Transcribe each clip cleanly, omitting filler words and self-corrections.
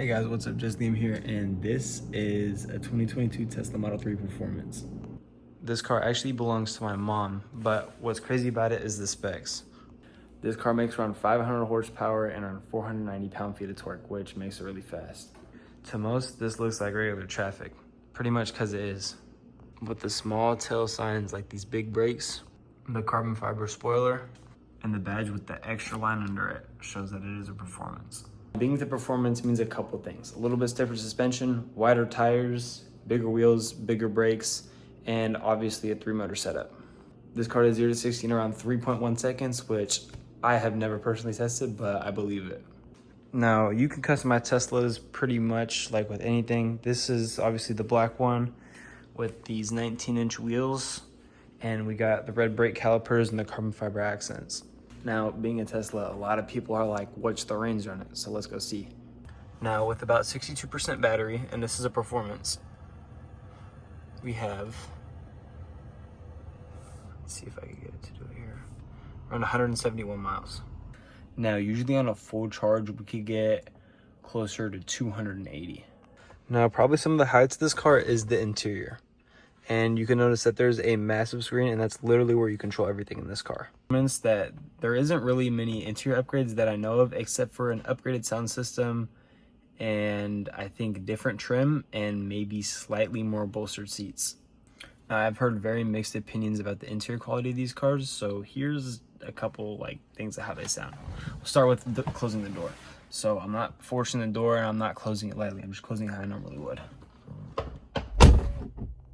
Hey guys, what's up? Just Liam here, and this is a 2022 Tesla Model 3 Performance. This car actually belongs to my mom, but what's crazy about it is the specs. This car makes around 500 horsepower and around 490 pound-feet of torque, which makes it really fast. To most, this looks like regular traffic, pretty much because it is. With the small tail signs like these big brakes, the carbon fiber spoiler, and the badge with the extra line under it shows that it is a performance. Being the performance means a couple things. A little bit stiffer suspension, wider tires, bigger wheels, bigger brakes, and obviously a 3-motor setup. This car does 0 to 60 in around 3.1 seconds, which I have never personally tested, but I believe it. Now, you can customize Teslas pretty much like with anything. This is obviously the black one with these 19-inch wheels, and we got the red brake calipers and the carbon fiber accents. Now, being a Tesla, a lot of people are like, what's the range on it? So let's go see. Now, with about 62% battery, and this is a performance, we have, let's see if I can get it to do it here, around 171 miles. Now, usually on a full charge, we could get closer to 280. Now, probably some of the highlights of this car is the interior. And you can notice that there's a massive screen, and that's literally where you control everything in this car. Means that there isn't really many interior upgrades that I know of, except for an upgraded sound system and I think different trim and maybe slightly more bolstered seats. Now, I've heard very mixed opinions about the interior quality of these cars, so here's a couple things of how they sound. We'll start with closing the door. So I'm not forcing the door and I'm not closing it lightly. I'm just closing it how I normally would.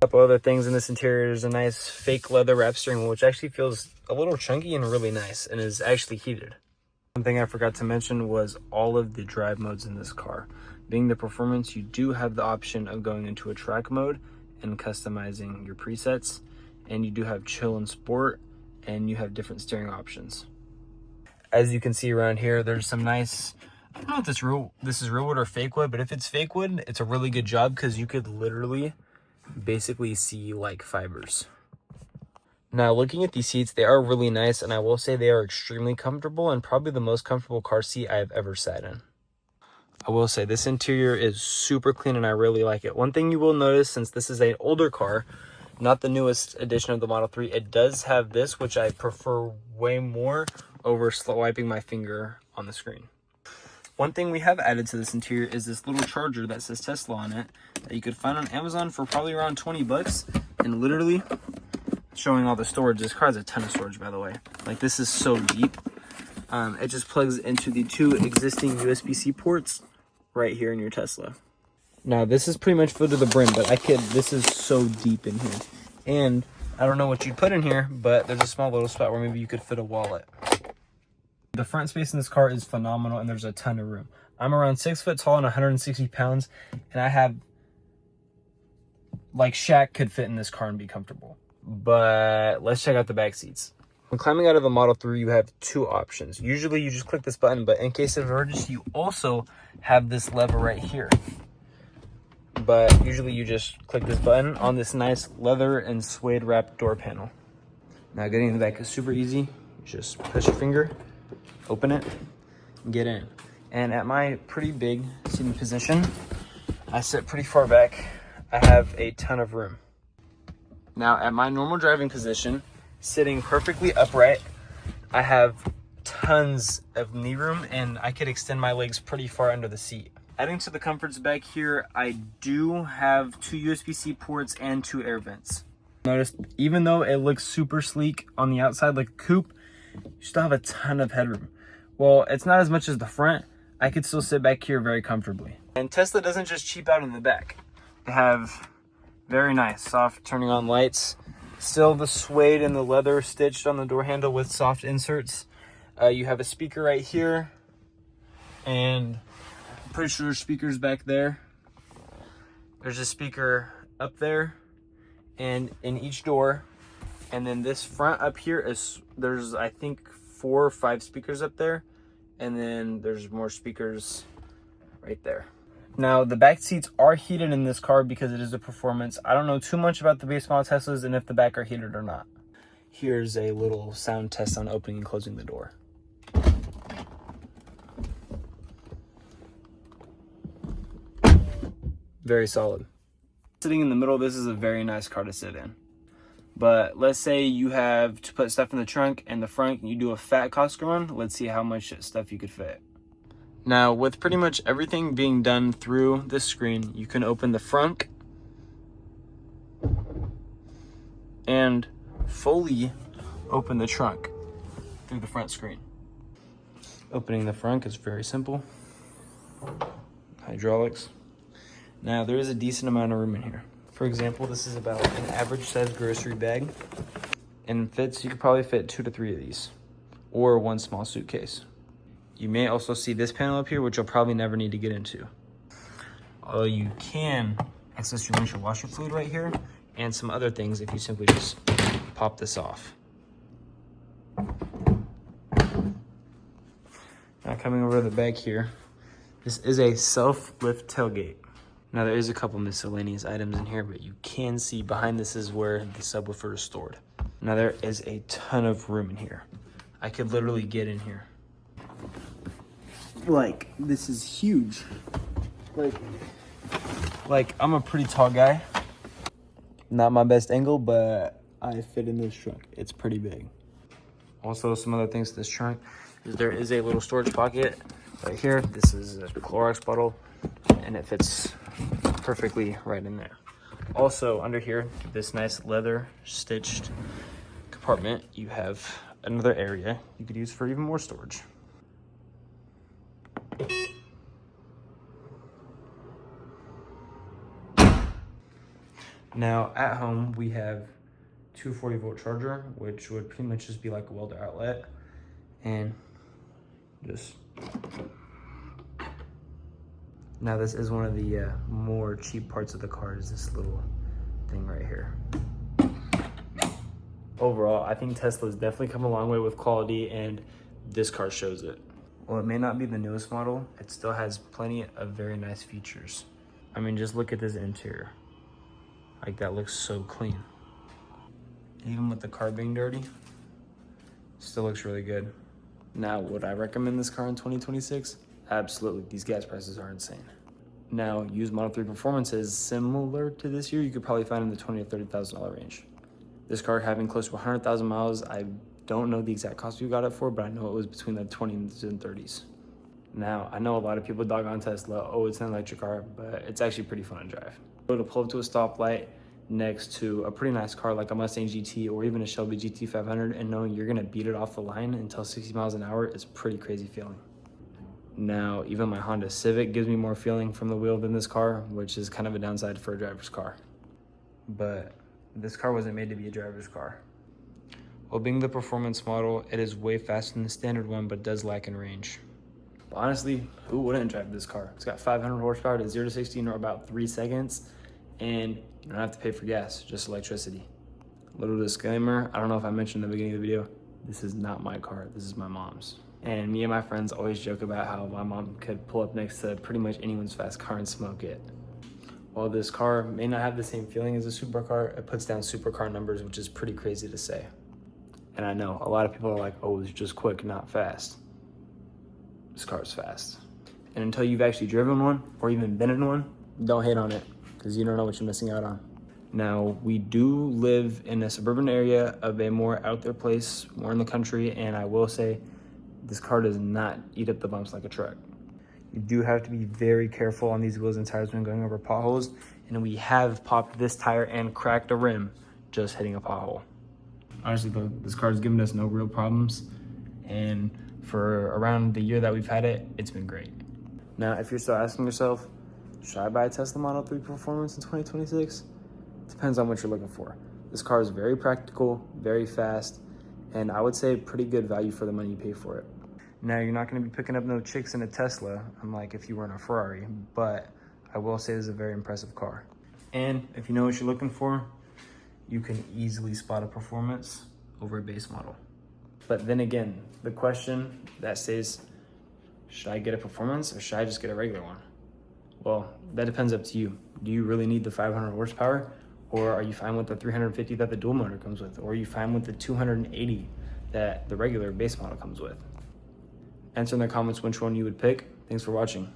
A couple other things in this interior is a nice fake leather wrap steering wheel, which actually feels a little chunky and really nice and is actually heated. One thing I forgot to mention was all of the drive modes in this car. Being the performance, you do have the option of going into a track mode and customizing your presets, and you do have chill and sport, and you have different steering options. As you can see around here, there's some nice, I don't know if this is real wood or fake wood, but if it's fake wood, it's a really good job because you could literally basically see like fibers. Now, looking at these seats, they are really nice, and I will say they are extremely comfortable and probably the most comfortable car seat I've ever sat in. I will say this interior is super clean and I really like it. One thing you will notice, since this is an older car, not the newest edition of the Model 3, it does have this, which I prefer way more over swiping my finger on the screen. One thing we have added to this interior is this little charger that says Tesla on it that you could find on Amazon for probably around 20 bucks, and literally showing all the storage. This car has a ton of storage, by the way. Like, this is so deep. It just plugs into the 2 existing USB-C ports right here in your Tesla. Now, this is pretty much filled to the brim, but this is so deep in here. And I don't know what you'd put in here, but there's a small little spot where maybe you could fit a wallet. The front space in this car is phenomenal, and there's a ton of room. I'm around 6 foot tall and 160 pounds, and I have, like, Shaq could fit in this car and be comfortable. But let's check out the back seats. When climbing out of the Model 3, you have 2 options. Usually you just click this button, but in case of emergency, you also have this lever right here. But usually you just click this button on this nice leather and suede wrapped door panel. Now, getting in the back is super easy. You just push your finger, open it, and get in. And at my pretty big seating position, I sit pretty far back. I have a ton of room. Now, at my normal driving position, sitting perfectly upright, I have tons of knee room, and I could extend my legs pretty far under the seat. Adding to the comforts back here, I do have 2 USB-C ports and 2 air vents. Notice, even though it looks super sleek on the outside like a coupe, you still have a ton of headroom. Well, it's not as much as the front. I could still sit back here very comfortably. And Tesla doesn't just cheap out in the back. They have very nice soft turning on lights. Still the suede and the leather stitched on the door handle with soft inserts. You have a speaker right here, and I'm pretty sure there's speakers back there. There's a speaker up there and in each door. And then this front up here there's I think 4 or 5 speakers up there. And then there's more speakers right there. Now, the back seats are heated in this car because it is a performance. I don't know too much about the base model Teslas and if the back are heated or not. Here's a little sound test on opening and closing the door. very solid. Sitting in the middle, this is a very nice car to sit in. But let's say you have to put stuff in the trunk and the front, and you do a fat Costco run. Let's see how much stuff you could fit. Now, with pretty much everything being done through this screen, you can open the front and fully open the trunk through the front screen. Opening the front is very simple. Hydraulics. Now, there is a decent amount of room in here. For example, this is about an average size grocery bag, and fits, you could probably fit 2 to 3 of these, or one small suitcase. You may also see this panel up here, which you'll probably never need to get into. Although you can access your windshield washer fluid right here, and some other things if you simply just pop this off. Now coming over to the back here, this is a self-lift tailgate. Now there is a couple miscellaneous items in here, but you can see behind this is where the subwoofer is stored. Now there is a ton of room in here. I could literally get in here. Like, this is huge. Like I'm a pretty tall guy. Not my best angle, but I fit in this trunk. It's pretty big. Also, some other things to this trunk is there is a little storage pocket right here. This is a Clorox bottle, and it fits perfectly right in there. Also, under here, this nice leather stitched compartment, you have another area you could use for even more storage. Now, at home, we have 240-volt charger, which would pretty much just be like a welder outlet, and just. Now, this is one of the more cheap parts of the car, is this little thing right here. Overall, I think Tesla's definitely come a long way with quality, and this car shows it. While it may not be the newest model, it still has plenty of very nice features. I mean, just look at this interior. Like, that looks so clean. Even with the car being dirty, still looks really good. Now, would I recommend this car in 2026? Absolutely. These gas prices are insane. Now, used Model 3 performance is similar to this year. You could probably find in the $20,000 to $30,000 range. This car having close to 100,000 miles, I don't know the exact cost we got it for, but I know it was between the 20s and 30s. Now, I know a lot of people dog on Tesla. Oh, it's an electric car, but it's actually pretty fun to drive. To pull up to a stoplight next to a pretty nice car like a Mustang GT or even a Shelby GT500 and knowing you're gonna beat it off the line until 60 miles an hour is pretty crazy feeling. Now, even my Honda Civic gives me more feeling from the wheel than this car, which is kind of a downside for a driver's car. But this car wasn't made to be a driver's car. While being the performance model, it is way faster than the standard one, but does lack in range. But honestly, who wouldn't drive this car? It's got 500 horsepower to 0 to 60 in about 3 seconds, and you don't have to pay for gas, just electricity. Little disclaimer, I don't know if I mentioned in the beginning of the video, this is not my car, this is my mom's. And me and my friends always joke about how my mom could pull up next to pretty much anyone's fast car and smoke it. While this car may not have the same feeling as a supercar, it puts down supercar numbers, which is pretty crazy to say. And I know a lot of people are like, oh, it's just quick, not fast. This car's fast. And until you've actually driven one or even been in one, don't hate on it, because you don't know what you're missing out on. Now, we do live in a suburban area of a more out there place, more in the country, and I will say this car does not eat up the bumps like a truck. You do have to be very careful on these wheels and tires when going over potholes, and we have popped this tire and cracked a rim just hitting a pothole. Honestly though, this car's given us no real problems, and for around the year that we've had it, it's been great. Now, if you're still asking yourself, should I buy a Tesla Model 3 Performance in 2026? Depends on what you're looking for. This car is very practical, very fast, and I would say pretty good value for the money you pay for it. Now, you're not going to be picking up no chicks in a Tesla, unlike if you were in a Ferrari, but I will say it's a very impressive car. And if you know what you're looking for, you can easily spot a performance over a base model. But then again, the question that says, should I get a performance or should I just get a regular one? Well, that depends up to you. Do you really need the 500 horsepower? Or are you fine with the 350 that the dual motor comes with? Or are you fine with the 280 that the regular base model comes with? Answer in the comments which one you would pick. Thanks for watching.